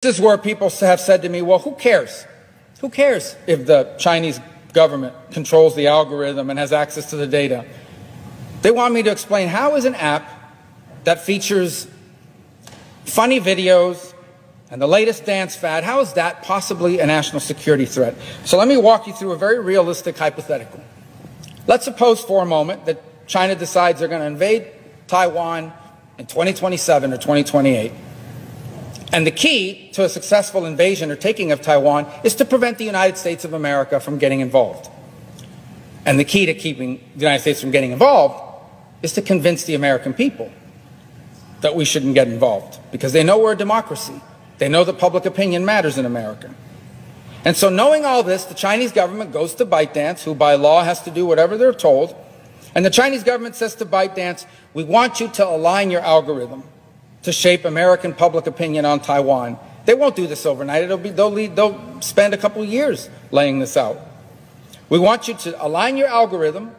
This is where people have said to me, well, who cares? Who cares if the Chinese government controls the algorithm and has access to the data? They want me to explain how is an app that features funny videos and the latest dance fad, how is that possibly a national security threat? So let me walk you through a very realistic hypothetical. Let's suppose for a moment that China decides they're going to invade Taiwan in 2027 or 2028. And the key to a successful invasion or taking of Taiwan is to prevent the United States of America from getting involved. And the key to keeping the United States from getting involved is to convince the American people that we shouldn't get involved, because they know we're a democracy. They know that public opinion matters in America. And so knowing all this, the Chinese government goes to ByteDance, who by law has to do whatever they're told, and the Chinese government says to ByteDance, we want you to align your algorithm to shape American public opinion on Taiwan. They won't do this overnight. They'll spend a couple of years laying this out. We want you to align your algorithm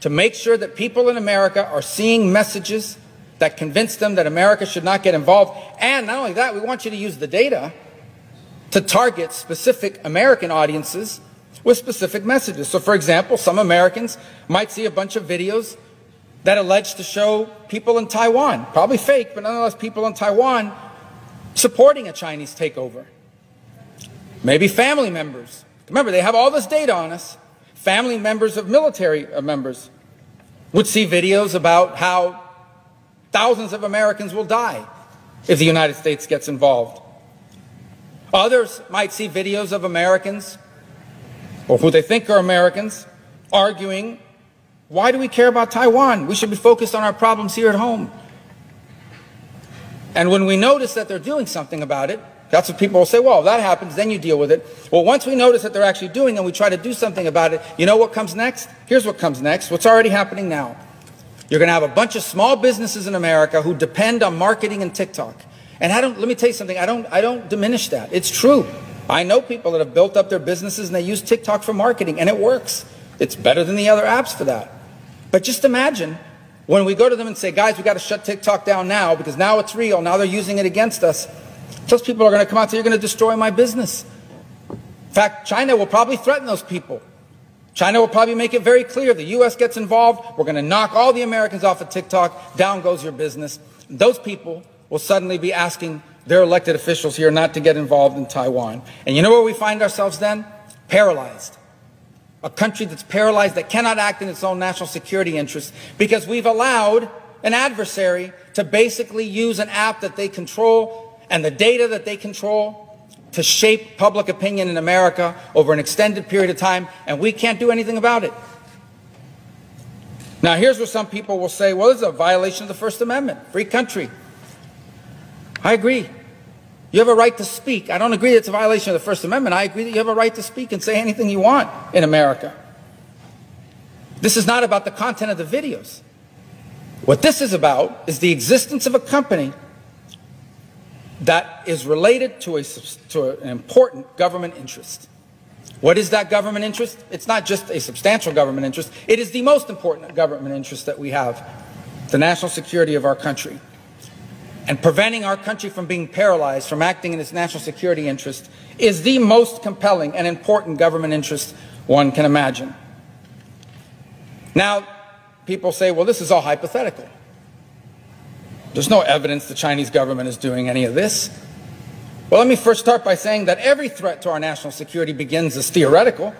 to make sure that people in America are seeing messages that convince them that America should not get involved. And not only that, we want you to use the data to target specific American audiences with specific messages. So for example, some Americans might see a bunch of videos that allege to show people in Taiwan, probably fake, but nonetheless people in Taiwan supporting a Chinese takeover. Maybe family members. Remember, they have all this data on us. Family members of military members would see videos about how thousands of Americans will die if the United States gets involved. Others might see videos of Americans, or who they think are Americans, arguing, why do we care about Taiwan? We should be focused on our problems here at home. And when we notice that they're doing something about it, that's what people will say, well, if that happens, then you deal with it. Well, once we notice that they're actually doing it and we try to do something about it, you know what comes next? Here's what comes next, what's already happening now. You're going to have a bunch of small businesses in America who depend on marketing and TikTok. And let me tell you something, I don't diminish that. It's true. I know people that have built up their businesses and they use TikTok for marketing, and it works. It's better than the other apps for that. But just imagine when we go to them and say, guys, we got to shut TikTok down now because now it's real, now they're using it against us. Those people are going to come out and say, you're going to destroy my business. In fact, China will probably threaten those people. China will probably make it very clear the U.S. gets involved, we're going to knock all the Americans off of TikTok, down goes your business. Those people will suddenly be asking their elected officials here not to get involved in Taiwan. And you know where we find ourselves then? Paralyzed. A country that's paralyzed, that cannot act in its own national security interests because we've allowed an adversary to basically use an app that they control and the data that they control to shape public opinion in America over an extended period of time, and we can't do anything about it. Now, here's where some people will say, well, this is a violation of the First Amendment, free country. I agree. You have a right to speak. I don't agree that it's a violation of the First Amendment. I agree that you have a right to speak and say anything you want in America. This is not about the content of the videos. What this is about is the existence of a company that is related to an important government interest. What is that government interest? It's not just a substantial government interest. It is the most important government interest that we have, the national security of our country. And preventing our country from being paralyzed, from acting in its national security interest, is the most compelling and important government interest one can imagine. Now, people say, well, this is all hypothetical. There's no evidence the Chinese government is doing any of this. Well, let me first start by saying that every threat to our national security begins as theoretical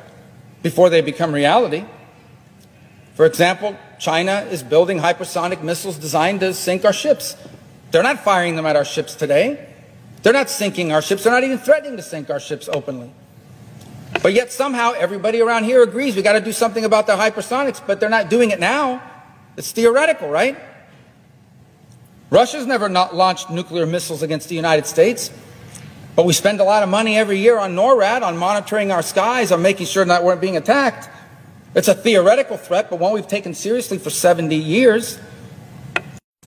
before they become reality. For example, China is building hypersonic missiles designed to sink our ships. They're not firing them at our ships today. They're not sinking our ships. They're not even threatening to sink our ships openly. But yet somehow everybody around here agrees we got to do something about the hypersonics, but they're not doing it now. It's theoretical, right? Russia's never not launched nuclear missiles against the United States, but we spend a lot of money every year on NORAD, on monitoring our skies, on making sure that we're being attacked. It's a theoretical threat, but one we've taken seriously for 70 years.